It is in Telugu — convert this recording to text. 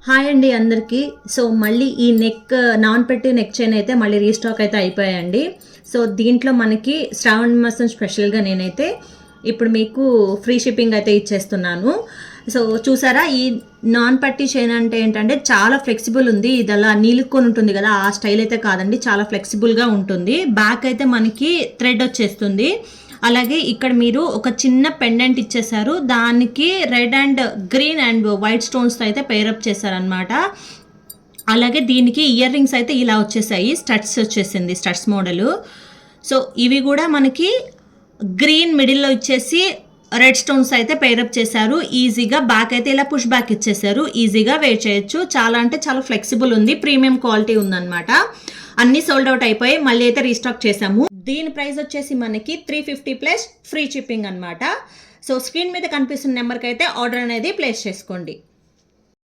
హాయ్ అండి అందరికీ. సో మళ్ళీ ఈ నాన్ పెట్టి నెక్ చైన్ అయితే మళ్ళీ రీస్టాక్ అయితే అయిపోయాయండి. సో దీంట్లో మనకి శ్రావణ మాసం స్పెషల్గా నేనైతే ఇప్పుడు మీకు ఫ్రీ షిప్పింగ్ అయితే ఇచ్చేస్తున్నాను. సో చూసారా, ఈ నాన్ పట్టి చైన్ అంటే ఏంటంటే చాలా ఫ్లెక్సిబుల్ ఉంది. ఇది అలా నీలుక్కొని ఉంటుంది కదా, ఆ స్టైల్ అయితే కాదండి, చాలా ఫ్లెక్సిబుల్గా ఉంటుంది. బ్యాక్ అయితే మనకి థ్రెడ్ వచ్చేస్తుంది. అలాగే ఇక్కడ మీరు ఒక చిన్న పెండెంట్ ఇచ్చేసారు, దానికి red and green and white stones అయితే పేరప్ చేశారనమాట. అలాగే దీనికి ఇయర్ రింగ్స్ అయితే ఇలా వచ్చేసాయి, స్టడ్స్ వచ్చేసింది, స్టడ్స్ మోడలు. సో ఇవి కూడా మనకి గ్రీన్ మిడిల్లో ఇచ్చేసి రెడ్ స్టోన్స్ అయితే పేరప్ చేశారు. ఈజీగా బ్యాక్ అయితే ఇలా పుష్ బ్యాక్ ఇచ్చేసారు, ఈజీగా వేర్ చేయొచ్చు. చాలా అంటే చాలా ఫ్లెక్సిబుల్ ఉంది, ప్రీమియం క్వాలిటీ ఉందన్నమాట. అన్ని సోల్డ్ అవుట్ అయిపోయి మళ్ళీ అయితే రీస్టాక్ చేసాము. దీని ప్రైస్ వచ్చేసి మనకి 350 ప్లస్ ఫ్రీ షిప్పింగ్ అనమాట. సో స్క్రీన్ మీద కనిపిస్తున్న నెంబర్కి అయితే ఆర్డర్ అనేది ప్లేస్ చేసుకోండి.